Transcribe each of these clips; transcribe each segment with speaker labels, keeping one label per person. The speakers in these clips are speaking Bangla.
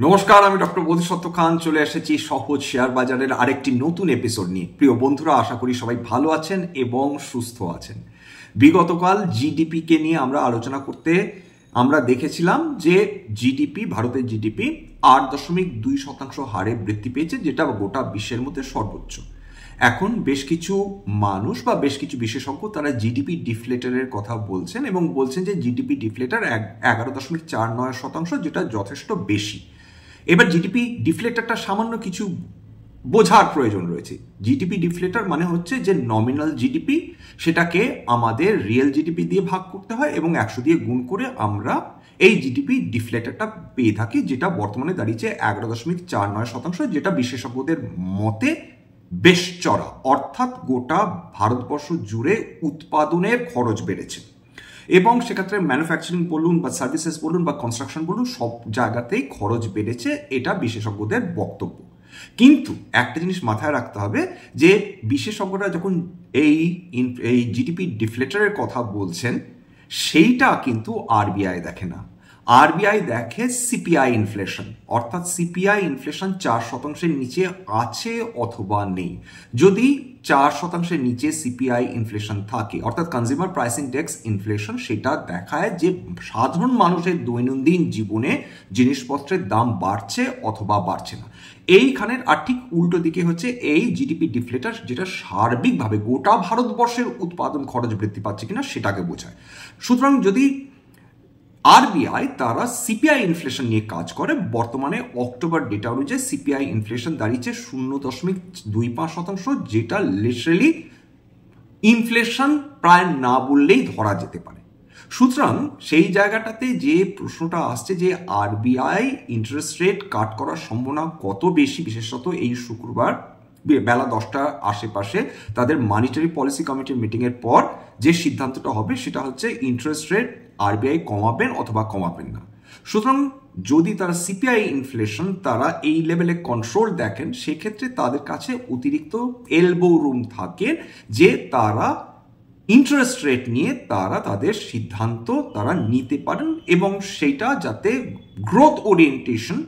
Speaker 1: নমস্কার, আমি ডক্টর বোধিসত্ত্ব খান চলে এসেছি সহজ শেয়ার বাজারের আরেকটি নতুন এপিসোড নিয়ে। প্রিয় বন্ধুরা, আশা করি সবাই ভালো আছেন এবং সুস্থ আছেন। বিগতকাল জিডিপিকে নিয়ে আমরা আলোচনা করতে আমরা দেখেছিলাম যে ভারতের জিডিপি 8.2% হারে বৃদ্ধি পেয়েছে, যেটা গোটা বিশ্বের মধ্যে সর্বোচ্চ। এখন বেশ কিছু মানুষ বা বেশ কিছু বিশেষজ্ঞ তারা জিডিপি ডিফ্লেটারের কথা বলছেন এবং বলছেন যে জিডিপি ডিফ্লেটার 11.49%, যেটা যথেষ্ট বেশি। এবার জিডিপি ডিফ্লেটারটা সামান্য কিছু বোঝার প্রয়োজন রয়েছে। জিডিপি ডিফ্লেটার মানে হচ্ছে যে নমিনাল জিডিপি, সেটাকে আমাদের রিয়েল জিডিপি দিয়ে ভাগ করতে হয় এবং 100 দিয়ে গুণ করে আমরা এই জিডিপি ডিফ্লেটারটা পেয়ে থাকি, যেটা বর্তমানে দাঁড়িয়েছে 11.49%, যেটা বিশেষজ্ঞদের মতে বেশ চড়া। অর্থাৎ গোটা ভারতবর্ষ জুড়ে উৎপাদনের খরচ বেড়েছে এবং সেক্ষেত্রে ম্যানুফ্যাকচারিং বলুন বা সার্ভিসেস বলুন বা কনস্ট্রাকশন বলুন, সব জায়গাতেই খরচ বেড়েছে, এটা বিশেষজ্ঞদের বক্তব্য। কিন্তু একটা জিনিস মাথায় রাখতে হবে যে বিশেষজ্ঞরা যখন এই জিডিপি ডিফ্লেটারের কথা বলছেন, সেইটা কিন্তু আরবিআই দেখে না। আরবিআই দেখে সিপিআই ইনফ্লেশন, অর্থাৎ সিপিআই ইনফ্লেশন 4%-এর নিচে আছে অথবা নেই। যদি 4%-এর নিচে সিপিআই ইনফ্লেশন থাকে, অর্থাৎ কনজিউমার প্রাইস ইন্ডেক্স ইনফ্লেশন, সেটা দেখায় যে সাধারণ মানুষের দৈনন্দিন জীবনে জিনিসপত্রের দাম বাড়ছে অথবা বাড়ছে না। এইখানের আর ঠিক উল্টো দিকে হচ্ছে এই জিডিপি ডিফ্লেটার, যেটা সার্বিকভাবে গোটা ভারতবর্ষের উৎপাদন খরচ বৃদ্ধি পাচ্ছে কিনা সেটাকে বোঝায়। সুতরাং যদি আরবিআই তারা সিপিআই ইনফ্লেশন নিয়ে কাজ করে, বর্তমানে অক্টোবর ডেটা অনুযায়ী সিপিআই ইনফ্লেশন দাঁড়িয়েছে 0.25%, যেটা লিটারালি ইনফ্লেশন প্রায় না বললেই ধরা যেতে পারে। সুতরাং সেই জায়গাটাতে যে প্রশ্নটা আসছে যে আরবিআই ইন্টারেস্ট রেট কাট করার সম্ভাবনা কত বেশি, বিশেষত এই শুক্রবার বেলা 10টার আশেপাশে তাদের মনিটারি পলিসি কমিটির মিটিংয়ের পর যে সিদ্ধান্তটা হবে সেটা হচ্ছে ইন্টারেস্ট রেট আরবিআই কমাবেন অথবা কমাবেন না। সুতরাং যদি তারা সিপিআই ইনফ্লেশন তারা এই লেভেলে কন্ট্রোল দেখেন, সেক্ষেত্রে তাদের কাছে অতিরিক্ত এলবো রুম থাকে যে তারা ইন্টারেস্ট রেট নিয়ে তারা তাদের সিদ্ধান্ত তারা নিতে পারেন এবং সেটা যাতে গ্রোথ ওরিয়েন্টেশন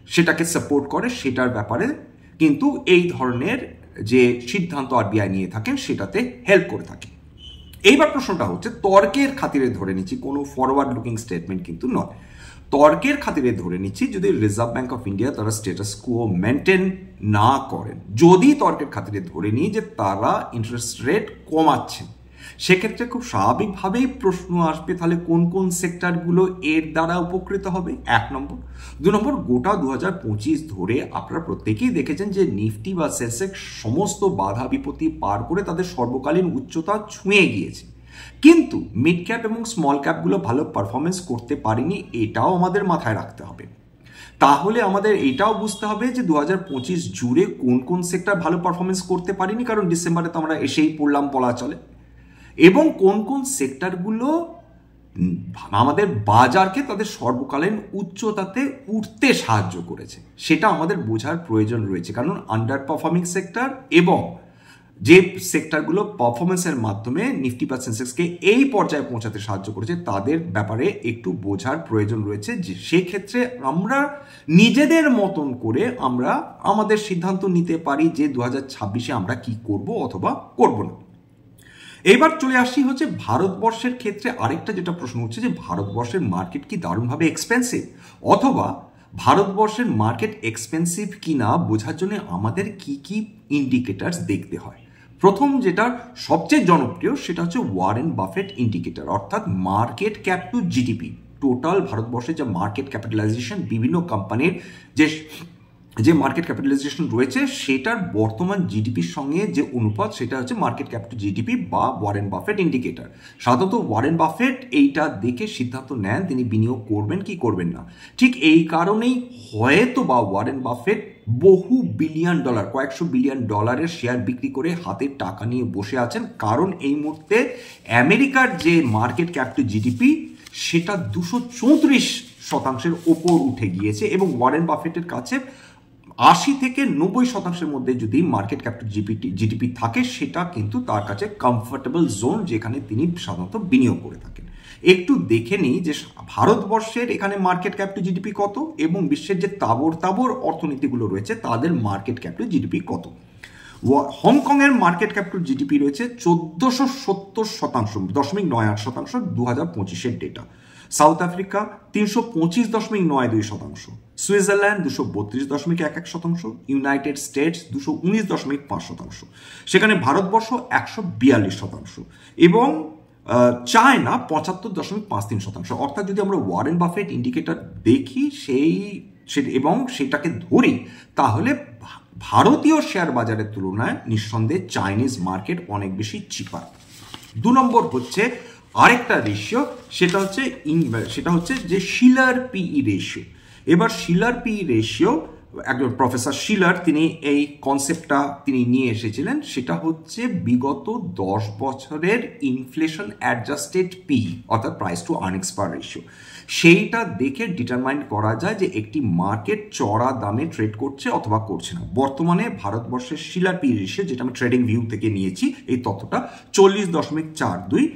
Speaker 1: সেটাকে সাপোর্ট করে, সেটার ব্যাপারে কিন্তু এই ধরনের যে সিদ্ধান্ত আরবিআই নিয়ে থাকেন সেটাতে হেল্প করে থাকে। এইবার প্রশ্নটা হচ্ছে, তর্কের খাতিরে ধরে নিচ্ছি, কোনো ফরওয়ার্ড লুকিং স্টেটমেন্ট কিন্তু নয়, তর্কের খাতিরে ধরে নিচ্ছি যদি রিজার্ভ ব্যাংক অফ ইন্ডিয়া তারা স্ট্যাটাস কোও মেনটেন না করেন, যদি তর্কের খাতিরে ধরে নিই যে তারা ইন্টারেস্ট রেট কমাচ্ছেন, সেক্ষেত্রে খুব স্বাভাবিকভাবেই প্রশ্ন আসবে তাহলে কোন কোন সেক্টরগুলো এর দ্বারা উপকৃত হবে। 1 নম্বর। 2 নম্বর, গোটা 2025 ধরে আপনারা প্রত্যেকেই দেখেছেন যে নিফটি বা সেন্সেক্স সমস্ত বাধা বিপত্তি পার করে তাদের সর্বকালীন উচ্চতা ছুঁয়ে গিয়েছে, কিন্তু মিড ক্যাপ এবং স্মল ক্যাপগুলো ভালো পারফরমেন্স করতে পারেনি, এটাও আমাদের মাথায় রাখতে হবে। তাহলে আমাদের এটাও বুঝতে হবে যে 2025 জুড়ে কোন কোন সেক্টর ভালো পারফরমেন্স করতে পারেনি, কারণ ডিসেম্বরে তো আমরা এসেই পড়লাম বলা চলে, এবং কোন কোন সেক্টরগুলো আমাদের বাজারকে তাদের সর্বকালীন উচ্চতাতে উঠতে সাহায্য করেছে, সেটা আমাদের বোঝার প্রয়োজন রয়েছে। কারণ আন্ডার পারফর্মিং সেক্টর এবং যে সেক্টরগুলো পারফরমেন্সের মাধ্যমে নিফটি বা সেন্সেক্সকে এই পর্যায়ে পৌঁছাতে সাহায্য করেছে, তাদের ব্যাপারে একটু বোঝার প্রয়োজন রয়েছে, যে সেক্ষেত্রে আমরা নিজেদের মতন করে আমরা আমাদের সিদ্ধান্ত নিতে পারি যে 2026-এ আমরা কি করব অথবা করব না। এইবার চলে আসছি হচ্ছে ভারতবর্ষের ক্ষেত্রে আরেকটা যেটা প্রশ্ন হচ্ছে যে ভারতবর্ষের মার্কেট কি দারুণভাবে এক্সপেন্সিভ, অথবা ভারতবর্ষের মার্কেট এক্সপেন্সিভ কিনা বোঝার জন্য আমাদের কি কি ইন্ডিকেটার্স দেখতে হয়। প্রথম যেটা সবচেয়ে জনপ্রিয় সেটা হচ্ছে ওয়ারেন বাফেট ইন্ডিকেটর, অর্থাৎ market cap two GDP. Total ভারতবর্ষের যে মার্কেট ক্যাপিটালাইজেশন, বিভিন্ন কোম্পানির যে মার্কেট ক্যাপিটালাইজেশন রয়েছে, সেটার বর্তমান জিডিপির সঙ্গে যে অনুপাত, সেটা হচ্ছে মার্কেট ক্যাপ টু জিডিপি বা ওয়ারেন বাফেট ইন্ডিকেটর। সাধারণত ওয়ারেন বাফেট এইটা দেখে সিদ্ধান্ত নেন তিনি বিনিয়োগ করবেন কি করবেন না। ঠিক এই কারণেই হয়তো বা ওয়ারেন বাফেট বহু বিলিয়ন ডলার, কয়েকশো বিলিয়ন ডলারের শেয়ার বিক্রি করে হাতে টাকা নিয়ে বসে আছেন, কারণ এই মুহূর্তে আমেরিকার যে মার্কেট ক্যাপ টু জিডিপি সেটা 234% ওপর উঠে গিয়েছে এবং ওয়ারেন বাফেটের কাছে থেকে 90% মধ্যে যদি মার্কেট ক্যাপিটাল জিডিপি থাকে, সেটা কিন্তু তার কাছে কমফোর্টেবল জোন, যেখানে তিনি সাধারণত বিনিয়োগ করে থাকেন। একটু দেখে নিই যে ভারতবর্ষের এখানে মার্কেট ক্যাপিটাল জিডিপি কত এবং বিশ্বের যে তাবর অর্থনীতিগুলো রয়েছে তাদের মার্কেট ক্যাপিটাল জিডিপি কত। হংকংয়ের মার্কেট ক্যাপিটাল জিডিপি রয়েছে 1470.98%, 2025-এর data. South Africa 325.92%, Switzerland 232.11%, United States 219.5%, সেখানে ভারতবর্ষ 142%, এবং চায়না 75.53%। অর্থাৎ যদি আমরা ওয়ারেন বাফেট ইন্ডিকেটর দেখি এবং সেটাকে ধরি, তাহলে ভারতীয় শেয়ার বাজারের তুলনায় নিঃসন্দেহে চাইনিজ মার্কেট অনেক বেশি চিপার। 2 নম্বর হচ্ছে আরেকটা রেশিও, সেটা হচ্ছে যে শিলার পিই রেশিও। এবার শিলার পিই রেশিও, একজন প্রফেসর শিলার তিনি এই কনসেপ্টটা তিনি নিয়ে এসেছিলেন। সেটা হচ্ছে বিগত 10 বছরের ইনফ্লেশন অ্যাডজাস্টেড পি, অর্থাৎ প্রাইস টু আর্নিংস পার রেশিও। সেইটা দেখে ডিটারমাইন করা যায় যে একটি মার্কেট চড়া দামে ট্রেড করছে অথবা করছে না। বর্তমানে ভারতবর্ষের শিলার পি রেশিও, যেটা আমি ট্রেডিং ভিউ থেকে নিয়েছি এই তথ্যটা, 40.42,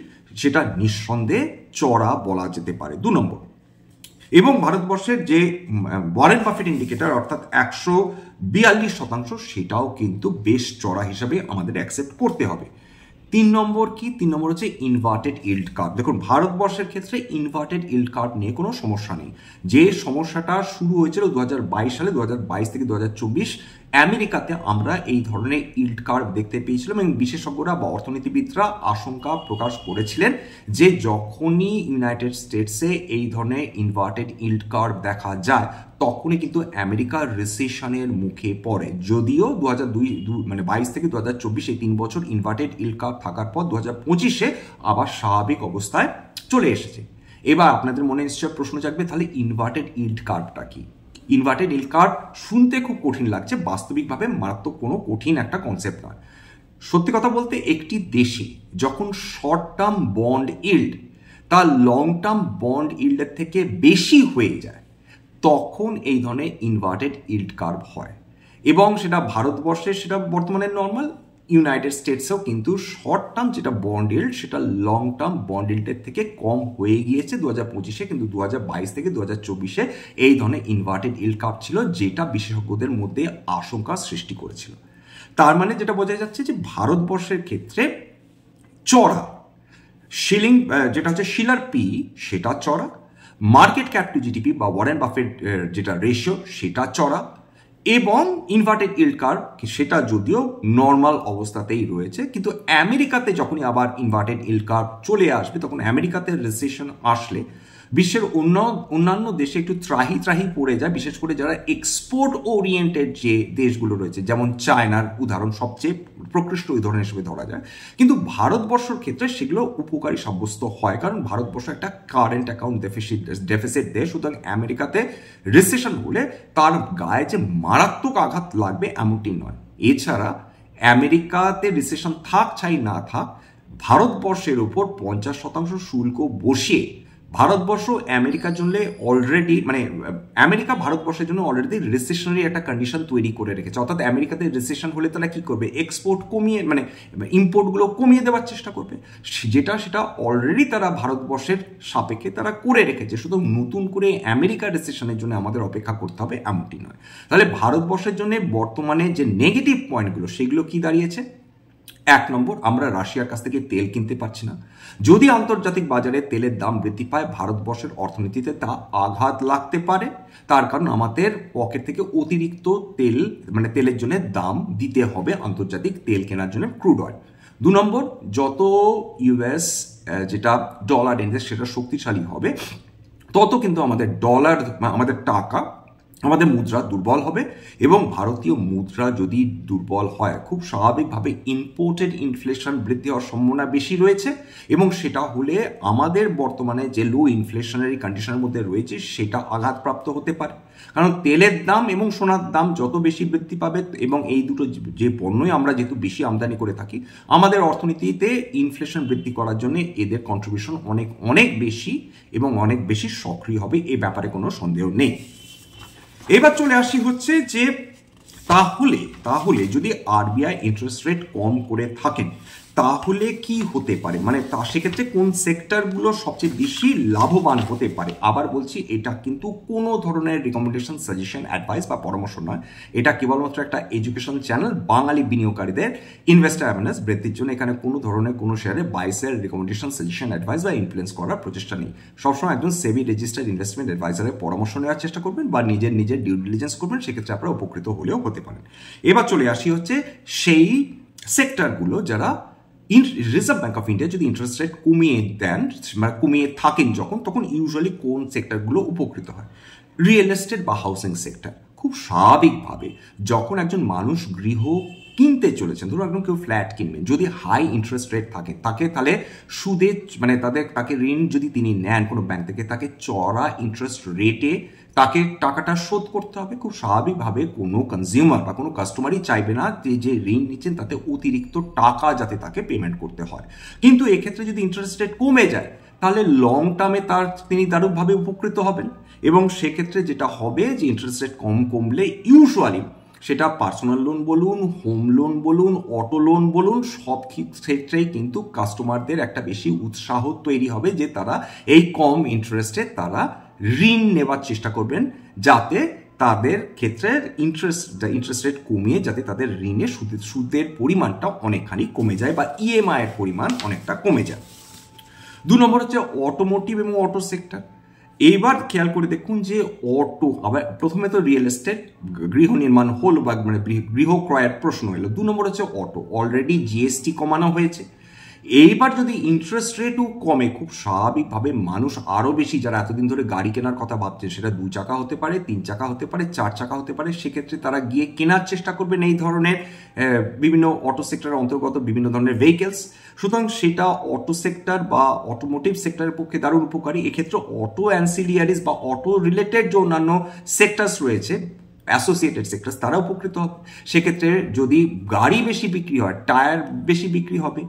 Speaker 1: সেটা নিঃসন্দেহে চড়া বলা যেতে পারে। 2 নম্বর, এবং ভারতবর্ষের যে ওয়ারেন বাফেট ইন্ডিকেটর অর্থাৎ 142%, সেটাও কিন্তু বেশ চড়া হিসাবে আমাদের অ্যাকসেপ্ট করতে হবে। 3 নম্বর কি? 3 নম্বর হচ্ছে ইনভার্টেড ইল্ড কার্ভ। দেখুন, ভারতবর্ষের ক্ষেত্রে ইনভার্টেড ইল্ড কার্ভ নিয়ে কোনো সমস্যা নেই। যে সমস্যাটা শুরু হয়েছিল 2022 সালে, 2022 থেকে 2024 আমেরিকাতে আমরা এই ধরনের ইল্ড কার্ভ দেখতে পেয়েছিলাম, এবং বিশেষজ্ঞরা বা অর্থনীতিবিদরা আশঙ্কা প্রকাশ করেছিলেন যে যখনই ইউনাইটেড স্টেটসে এই ধরনের ইনভার্টেড ইল্ড কার্ভ দেখা যায়, তখনই কিন্তু আমেরিকার রিসেশনের মুখে পড়ে। যদিও 2022 থেকে 2024 এই 3 বছর ইনভার্টেড ইল্ড কার্ভ থাকার পর 2025-এ আবার স্বাভাবিক অবস্থায় চলে এসেছে। এবার আপনাদের মনে নিশ্চয় প্রশ্ন জাগবে, তাহলে ইনভার্টেড ইল্ড কার্ভটা কি? ইনভার্টেড ইল্ড কার্ভ শুনতে খুব কঠিন লাগছে, বাস্তবিকভাবে মারাত্মক কোনো কঠিন একটা কনসেপ্ট নয়। সত্যি কথা বলতে, একটি দেশে যখন শর্ট টার্ম বন্ড ইল্ড তার লং টার্ম বন্ড ইল্ডের থেকে বেশি হয়ে যায়, তখন এই ধরনের ইনভার্টেড ইল্ড কার্ভ হয়। এবং সেটা ভারতবর্ষে সেটা বর্তমানে নর্মাল, ইউনাইটেড স্টেটসেও কিন্তু শর্ট টার্ম যেটা বন্ড ইল্ড সেটা লং টার্ম বন্ড ইল্ডের থেকে কম হয়ে গিয়েছে 2025-এ, কিন্তু 2022 থেকে 2024-এ এই ধরনের ইনভার্টেড ইল্ড কার্ভ ছিল, যেটা বিশেষজ্ঞদের মধ্যে আশঙ্কা সৃষ্টি করেছিল। তার মানে যেটা বোঝা যাচ্ছে যে ভারতবর্ষের ক্ষেত্রে চড়া যেটা হচ্ছে শিলার পি, সেটা চড়া, মার্কেট ক্যাপ টু জিডিপি বা ওয়ারেন বাফেট যেটা রেশিও সেটা চড়া, এবং ইনভার্টেড ইল্ড কার্ভ সেটা যদিও নর্মাল অবস্থাতেই রয়েছে। কিন্তু আমেরিকাতে যখনই আবার ইনভার্টেড ইল্ড কার্ভ চলে আসবে, তখন আমেরিকাতে রিসেশন আসলে বিশ্বের অন্যান্য দেশে একটু ত্রাহি পড়ে যায়, বিশেষ করে যারা এক্সপোর্ট ওরিয়েন্টেড যে দেশগুলো রয়েছে, যেমন চায়নার উদাহরণ সবচেয়ে প্রকৃষ্ট উদাহরণ হিসেবে ধরা যায়। কিন্তু ভারতবর্ষের ক্ষেত্রে সেগুলো উপকারী সাব্যস্ত হয়, কারণ ভারতবর্ষ একটা কারেন্ট অ্যাকাউন্ট ডেফিসিট দেশ। সুতরাং আমেরিকাতে রিসেশন হলে তার গায়ে যে মারাত্মক আঘাত লাগবে এমনটি নয়। এছাড়া আমেরিকাতে রিসেশন থাক চাই না থাক, ভারতবর্ষের উপর 50% শুল্ক বসিয়ে ভারতবর্ষ আমেরিকার জন্য অলরেডি আমেরিকা ভারতবর্ষের জন্য অলরেডি রিসেশনারি একটা কন্ডিশন তৈরি করে রেখেছে। অর্থাৎ আমেরিকাতে রিসেশন হলে তারা কি করবে? এক্সপোর্ট কমিয়ে ইম্পোর্টগুলো কমিয়ে দেওয়ার চেষ্টা করবে, সেটা অলরেডি তারা ভারতবর্ষের সাপেক্ষে তারা করে রেখেছে। শুধু নতুন করে আমেরিকার রিসেশনের জন্য আমাদের অপেক্ষা করতে হবে এমনটি নয়। তাহলে ভারতবর্ষের জন্য বর্তমানে যে নেগেটিভ পয়েন্টগুলো সেগুলো কি দাঁড়িয়েছে? 1 নম্বর, আমরা রাশিয়ার কাছ থেকে তেল কিনতে পারছি না। যদি আন্তর্জাতিক বাজারে তেলের দাম বৃদ্ধি পায়, ভারতবর্ষের অর্থনীতিতে তা আঘাত লাগতে পারে। তার কারণ আমাদের পকেট থেকে অতিরিক্ত তেলের জন্য দাম দিতে হবে আন্তর্জাতিক তেল কেনার জন্য, ক্রুড অয়েল। 2 নম্বর, যত ইউএস যেটা ডলার ইন্ডেক্স সেটা শক্তিশালী হবে, তত কিন্তু আমাদের টাকা, আমাদের মুদ্রা দুর্বল হবে, এবং ভারতীয় মুদ্রা যদি দুর্বল হয়, খুব স্বাভাবিকভাবে ইম্পোর্টেড ইনফ্লেশন বৃদ্ধি হওয়ার সম্ভাবনা বেশি রয়েছে, এবং সেটা হলে আমাদের বর্তমানে যে লো ইনফ্লেশনারি কন্ডিশনের মধ্যে রয়েছে সেটা আঘাতপ্রাপ্ত হতে পারে। কারণ তেলের দাম এবং সোনার দাম যত বেশি বৃদ্ধি পাবে, এবং এই দুটো যে পণ্যই আমরা যেহেতু বেশি আমদানি করে থাকি, আমাদের অর্থনীতিতে ইনফ্লেশন বৃদ্ধি করার জন্য এদের কন্ট্রিবিউশন অনেক অনেক বেশি এবং অনেক বেশি সক্রিয় হবে, এ ব্যাপারে কোনো সন্দেহ নেই। এবার চলে আসি হচ্ছে যে তাহলে তাহলে যদি আরবিআই ইন্টারেস্ট রেট কম করে থাকেন তাহলে কি হতে পারে, মানে তা সেক্ষেত্রে কোন সেক্টরগুলো সবচেয়ে বেশি লাভবান হতে পারে। আবার বলছি, এটা কিন্তু কোনো ধরনের রিকমেন্ডেশন, সাজেশন, অ্যাডভাইস বা পরামর্শ নয়, এটা কেবলমাত্র একটা এডুকেশন চ্যানেল বাঙালি বিনিয়োগকারীদের ইনভেস্টার অ্যাওয়ারনেস বৃদ্ধির জন্য। এখানে কোনো ধরনের কোনো শেয়ারে বাইসের রিকমেন্ডেশন, সাজেশন, অ্যাডভাইস বা ইনফ্লুয়েন্স করার প্রচেষ্টা নেই। সবসময় একজন সেবি রেজিস্টার্ড ইনভেস্টমেন্ট অ্যাডভাইজারের পরামর্শ নেওয়ার চেষ্টা করবেন বা নিজের ডিউ ডিলিজেন্স করবেন, সেক্ষেত্রে আপনারা উপকৃত হলেও হতে পারেন। এবার চলে আসি হচ্ছে সেই সেক্টরগুলো যারা রিজার্ভ ব্যাঙ্ক অফ ইন্ডিয়া যদি ইন্টারেস্ট রেট কমিয়ে দেন, মানে কমিয়ে থাকেন যখন, তখন ইউজুয়ালি কোন সেক্টরগুলো উপকৃত হয়। রিয়েল এস্টেট বা হাউসিং সেক্টর খুব স্বাভাবিকভাবে যখন একজন মানুষ গৃহ কিনতে চলেছেন, ধরুন একদম কেউ ফ্ল্যাট কিনবেন, যদি হাই ইন্টারেস্ট রেট থাকে তাহলে সুদে মানে তাকে ঋণ যদি তিনি নেন কোনো ব্যাংক থেকে, তাকে চড়া ইন্টারেস্ট রেটে তাকে টাকাটা শোধ করতে হবে। খুব স্বাভাবিকভাবে কোনো কনজিউমার বা কোনো কাস্টমারই চাইবে না যে ঋণ নিচ্ছেন তাতে অতিরিক্ত টাকা যাতে তাকে পেমেন্ট করতে হয়। কিন্তু এক্ষেত্রে যদি ইন্টারেস্ট রেট কমে যায় তাহলে লং টার্মে তিনি দারুণভাবে উপকৃত হবেন। এবং সেক্ষেত্রে যেটা হবে যে ইন্টারেস্ট রেট কমলে ইউজুয়ালি সেটা পার্সোনাল লোন বলুন, হোম লোন বলুন, অটো লোন বলুন, সব ক্ষেত্রেই কিন্তু কাস্টমারদের একটা বেশি উৎসাহ তৈরি হবে যে তারা এই কম ইন্টারেস্টে তারা ঋণ নেওয়ার চেষ্টা করবেন, যাতে তাদের ক্ষেত্রে ইন্টারেস্ট রেট কমিয়ে যাতে তাদের ঋণের সুদের পরিমাণটা অনেকখানি কমে যায় বা ইএমআই এর পরিমাণ অনেকটা কমে যায়। 2 নম্বর হচ্ছে অটোমোটিভ এবং অটো সেক্টর। এইবার খেয়াল করে দেখুন যে অটো, আবার প্রথমে তো রিয়েল এস্টেট, গৃহ নির্মাণ হল বা মানে গৃহ ক্রয়ের প্রশ্ন এলো। 2 নম্বর হচ্ছে অটো। অলরেডি জিএসটি কমানো হয়েছে, এইবার যদি ইন্টারেস্ট রেটও কমে, খুব স্বাভাবিকভাবে মানুষ আরও বেশি, যারা এতদিন ধরে গাড়ি কেনার কথা ভাবছে, সেটা 2 চাকা হতে পারে, 3 চাকা হতে পারে, 4 চাকা হতে পারে, সেক্ষেত্রে তারা গিয়ে কেনার চেষ্টা করবেন এই ধরনের বিভিন্ন অটো সেক্টরের অন্তর্গত বিভিন্ন ধরনের ভেহিকেলস। সুতরাং সেটা অটো সেক্টর বা অটোমোটিভ সেক্টরের পক্ষে দারুণ উপকারী। এক্ষেত্রে অটো অ্যান্সিলিয়ারিস বা অটো রিলেটেড যে অন্যান্য সেক্টরস রয়েছে, অ্যাসোসিয়েটেড সেক্টরস, তারা উপকৃত হবে। সেক্ষেত্রে যদি গাড়ি বেশি বিক্রি হয়, টায়ার বেশি বিক্রি হবে,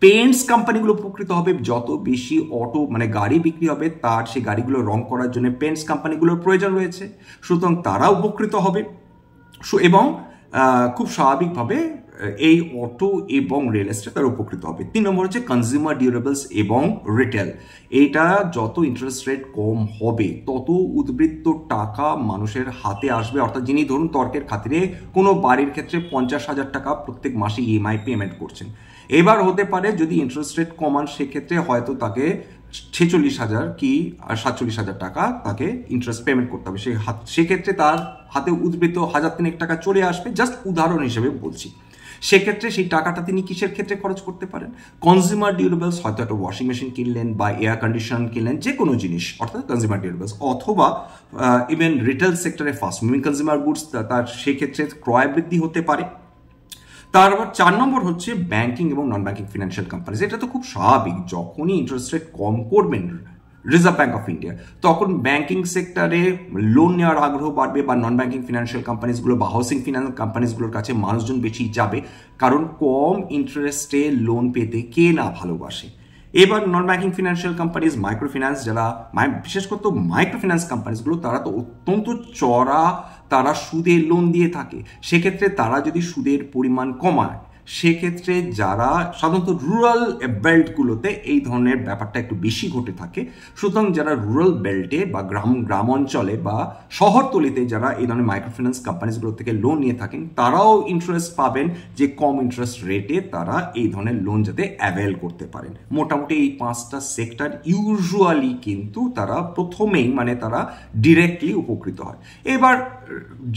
Speaker 1: পেন্টস কোম্পানিগুলো উপকৃত হবে। যত বেশি অটো মানে গাড়ি বিক্রি হবে, তার সেই গাড়িগুলো রং করার জন্য পেন্টস কোম্পানিগুলোর প্রয়োজন রয়েছে, সুতরাং তারা উপকৃত হবে। এবং খুব স্বাভাবিকভাবে এই অটো এবং রিয়েল এস্টেট তারা উপকৃত হবে। 3 নম্বর হচ্ছে কনজিউমার ডিউরেবলস এবং রিটেল। এটা যত ইন্টারেস্ট রেট কম হবে তত উদ্বৃত্ত টাকা মানুষের হাতে আসবে, অর্থাৎ যিনি ধরুন তর্কের খাতিরে কোনো বাড়ির ক্ষেত্রে 50,000 টাকা প্রত্যেক মাসে ইএমআই পেমেন্ট করছেন, এবার হতে পারে যদি ইন্টারেস্ট রেট কমান সেক্ষেত্রে হয়তো তাকে 46,000 কি 47,000 টাকা তাকে ইন্টারেস্ট পেমেন্ট করতে হবে। সেক্ষেত্রে তার হাতে উদ্বৃত্ত 1,000 টাকা চলে আসবে, জাস্ট উদাহরণ হিসেবে বলছি। সেক্ষেত্রে সেই টাকাটা তিনি কিসের ক্ষেত্রে খরচ করতে পারেন? কনজিউমার ডিউরেবলস, হয়তো একটা ওয়াশিং মেশিন কিনলেন বা এয়ার কন্ডিশন কিনলেন, যে কোনো জিনিস, অর্থাৎ কনজিউমার ডিউরেবলস। অথবা ইভেন রিটেল সেক্টরে ফাস্ট মুভিং কনজিউমার গুডস, তার সেক্ষেত্রে ক্রয় বৃদ্ধি হতে পারে। তারপর 4 নম্বর হচ্ছে ব্যাংকিং এবং নন ব্যাংকিং ফিনান্সিয়াল কোম্পানিজ। এটা তো খুব স্বাভাবিক, যখনই ইন্টারেস্ট রেট কম করবেন রিজার্ভ ব্যাঙ্ক অফ ইন্ডিয়া, তখন ব্যাংকিং সেক্টরে লোন নেওয়ার আগ্রহ বাড়বে বা নন ব্যাংকিং ফিনান্সিয়াল কোম্পানিজগুলো বা হাউসিং ফিনান্স কোম্পানিজগুলোর কাছে মানুষজন বেশি যাবে, কারণ কম ইন্টারেস্টে লোন পেতে কে না ভালোবাসে। এবার non banking financial companies, micro finance, যারা বিশেষ করে তো মাইক্রো ফিন্যান্স কোম্পানিজগুলো, তারা তো অত্যন্ত চড়া তারা সুদে লোন দিয়ে থাকে। সেক্ষেত্রে তারা যদি সুদের পরিমাণ কমায়, সেক্ষেত্রে যারা সাধারণত রুরাল বেল্টগুলোতে এই ধরনের ব্যাপারটা একটু বেশি ঘটে থাকে, সুতরাং যারা রুরাল বেল্টে বা গ্রাম অঞ্চলে বা শহরতলিতে যারা এই ধরনের মাইক্রো ফিন্যান্স কোম্পানিজগুলো থেকে লোন নিয়ে থাকেন, তারাও ইন্টারেস্ট পাবেন যে কম ইন্টারেস্ট রেটে তারা এই ধরনের লোন যাতে অ্যাভেল করতে পারেন। মোটামুটি এই 5টা সেক্টর ইউজুয়ালি কিন্তু তারা প্রথমেই মানে তারা ডিরেক্টলি উপকৃত হয়। এবার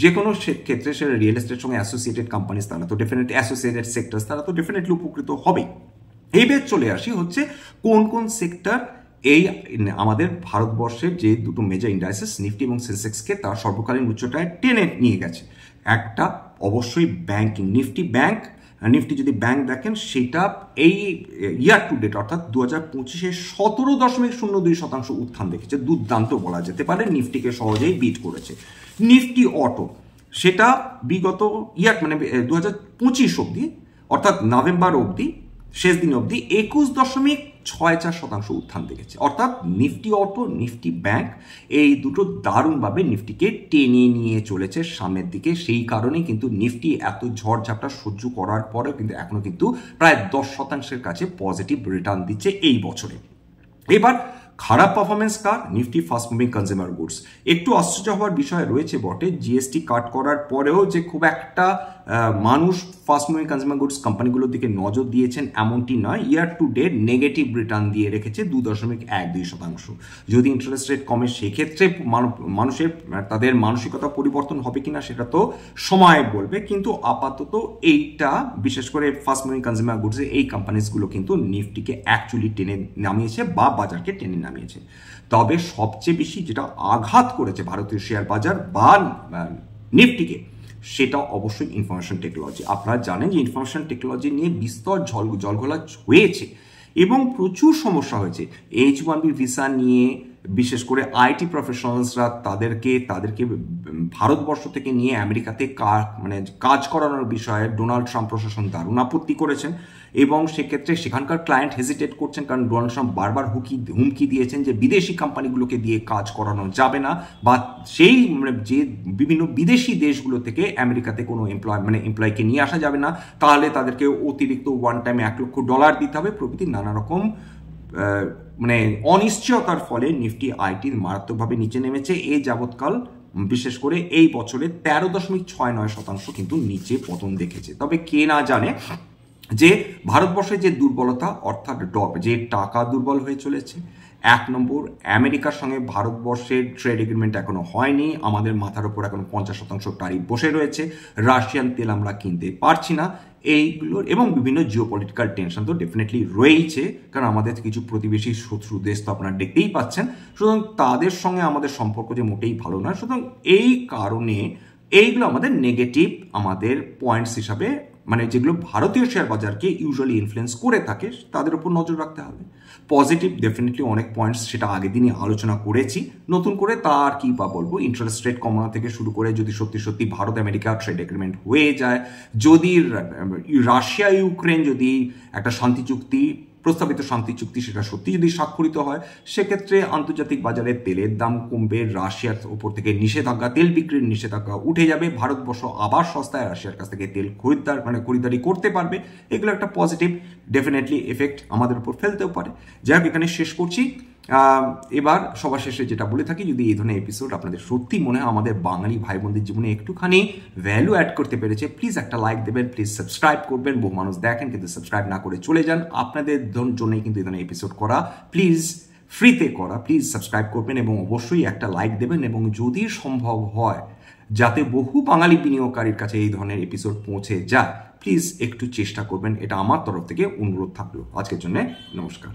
Speaker 1: যে কোনো ক্ষেত্রে সেটা রিয়েল এস্টেটের সঙ্গে অ্যাসোসিয়েটেড কোম্পানিজ, তারা তো ডেফিনেটলি অ্যাসোসিয়েটেড সেক্টরস, তারা তো ডেফিনেটলি উপকৃত হবেই। এইবার চলে আসি হচ্ছে কোন কোন সেক্টর এই আমাদের ভারতবর্ষের যে দুটো মেজর ইন্ডাইসেস নিফটি এবং সেন্সেক্সকে তার সর্বকালীন উচ্চতায় টেনে নিয়ে গেছে। একটা অবশ্যই ব্যাংকিং, নিফটি যদি ব্যাংক দেখেন সেটা এই ইয়ার টু ডেট অর্থাৎ 2025-এ 17.02% উত্থান দেখেছে, দুর্দান্ত বলা যেতে পারে, নিফটিকে সহজেই বিট করেছে। নিফটি অটো সেটা বিগত ইয়ার মানে 2025 অবধি অর্থাৎ নভেম্বর অবধি শেষ দিন অবধি 6.4% উত্থান দেখেছে। অর্থাৎ নিফটি অটো, নিফটি ব্যাংক এই দুটো দারুণভাবে নিফটিকে টেনে নিয়ে চলেছে সামনের দিকে। সেই কারণেই কিন্তু নিফটি এত ঝড়ঝাপটা সহ্য করার পরেও কিন্তু এখনো কিন্তু প্রায় 10% কাছে পজিটিভ রিটার্ন দিচ্ছে এই বছরে। এবার খারাপ পারফরমেন্স কার? Nifty fast moving consumer goods. একটু আশ্চর্য হওয়ার বিষয় রয়েছে বটে, জিএসটি কাট করার পরেও যে খুব একটা মানুষ ফাস্ট মুভিং কনজিউমার গুডস কোম্পানিগুলোর দিকে নজর দিয়েছেন এমনটি নয়। ইয়ার টু ডেট নেগেটিভ রিটার্ন দিয়ে রেখেছে 2.12%। যদি ইন্টারেস্ট রেট কমে সেক্ষেত্রে মানুষের তাদের মানসিকতা পরিবর্তন হবে কিনা সেটা তো সময় বলবে, কিন্তু আপাতত এইটা বিশেষ করে ফাস্ট মুভিং কনজিউমার গুডসের এই কোম্পানিজগুলো কিন্তু নিফটিকে অ্যাকচুয়ালি টেনে নামিয়েছে বা বাজারকে টেনে নামিয়েছে। তবে সবচেয়ে বেশি যেটা আঘাত করেছে ভারতীয় শেয়ার বাজার বা নিফটিকে সেটা অবশ্যই ইনফরমেশন টেকনোলজি। আপনারা জানেন যে ইনফরমেশন টেকনোলজি নিয়ে বিস্তর জলঘোলা হয়েছে এবং প্রচুর সমস্যা হয়েছে। H1B ভিসা নিয়ে বিশেষ করে আইটি প্রফেশনালসরা তাদেরকে ভারতবর্ষ থেকে নিয়ে আমেরিকাতে কাজ করানোর বিষয়ে ডোনাল্ড ট্রাম্প প্রশাসন দারুণ আপত্তি করেছেন এবং সেক্ষেত্রে সেখানকার ক্লায়েন্ট হেজিটেট করছেন, কারণ ডোনাল্ড ট্রাম্প বারবার হুমকি দিয়েছেন যে বিদেশি কোম্পানিগুলোকে দিয়ে কাজ করানো যাবে না বা সেই যে বিভিন্ন বিদেশি দেশগুলো থেকে আমেরিকাতে কোনো এমপ্লয়কে নিয়ে আসা যাবে না, তাহলে তাদেরকে অতিরিক্ত ওয়ান টাইম $1,00,000 দিতে হবে প্রভৃতি নানা রকম অনিশ্চয়তার ফলে নিফটি আইটি মারাত্মকভাবে নিচে নেমেছে। এই যাবৎকাল বিশেষ করে এই বছরে 13.69% কিন্তু নিচে পতন দেখেছে। তবে কে না জানে যে ভারতবর্ষের যে দুর্বলতা অর্থাৎ যে টাকা দুর্বল হয়ে চলেছে। 1 নম্বর, আমেরিকার সঙ্গে ভারতবর্ষের ট্রেড এগ্রিমেন্ট এখনো হয়নি, আমাদের মাথার উপর এখন 50% ট্যারিফ বসে রয়েছে, রাশিয়ান তেল আমরা কিনতে পারছি না, এইগুলোর এবং বিভিন্ন জিওপলিটিক্যাল টেনশন তো ডেফিনেটলি রয়েছে, কারণ আমাদের কিছু প্রতিবেশী শত্রু দেশ তো আপনারা দেখতেই পাচ্ছেন। সুতরাং তাদের সঙ্গে আমাদের সম্পর্ক যে মোটেই ভালো নয়। সুতরাং এই কারণে এইগুলো আমাদের নেগেটিভ আমাদের পয়েন্টস হিসাবে যেগুলো ভারতীয় শেয়ার বাজারকে ইউজুয়ালি ইনফ্লুয়েন্স করে থাকে তাদের উপর নজর রাখতে হবে। পজিটিভ ডেফিনেটলি অনেক পয়েন্টস সেটা আগের দিনই আলোচনা করেছি, নতুন করে তার কি বা বলবো। ইন্টারেস্ট রেট কমানো থেকে শুরু করে যদি সত্যি ভারত আমেরিকা ট্রেড এগ্রিমেন্ট হয়ে যায়, যদি রাশিয়া ইউক্রেন যদি একটা শান্তি চুক্তি প্রস্তাবিত শান্তি চুক্তি সেটা সত্যি যদি স্বাক্ষরিত হয়, সেক্ষেত্রে আন্তর্জাতিক বাজারে তেলের দাম কমবে, রাশিয়ার উপর থেকে নিষেধাজ্ঞা, তেল বিক্রির নিষেধাজ্ঞা উঠে যাবে, ভারতবর্ষ আবার সস্তায় রাশিয়ার কাছ থেকে তেল খরিদ্দারি করতে পারবে। এগুলো একটা পজিটিভ ডেফিনেটলি এফেক্ট আমাদের উপর ফেলতেও পারে। যাই হোক, এখানে শেষ করছি। এবার সবার শেষে যেটা বলে থাকি, যদি এই ধরনের এপিসোড আপনাদের সত্যি মনে হয় আমাদের বাঙালি ভাই বোনদের জীবনে একটুখানি ভ্যালু অ্যাড করতে পেরেছে, প্লিজ একটা লাইক দেবেন, প্লিজ সাবস্ক্রাইব করবেন। বহু মানুষ দেখেন কিন্তু সাবস্ক্রাইব না করে চলে যান, আপনাদের জন্যই কিন্তু এই ধরনের এপিসোড করা, প্লিজ ফ্রিতে করা, প্লিজ সাবস্ক্রাইব করবেন এবং অবশ্যই একটা লাইক দেবেন। এবং যদি সম্ভব হয় যাতে বহু বাঙালি বিনিয়োগকারীর কাছে এই ধরনের এপিসোড পৌঁছে যায়, প্লিজ একটু চেষ্টা করবেন, এটা আমার তরফ থেকে অনুরোধ থাকলো। আজকের জন্য নমস্কার।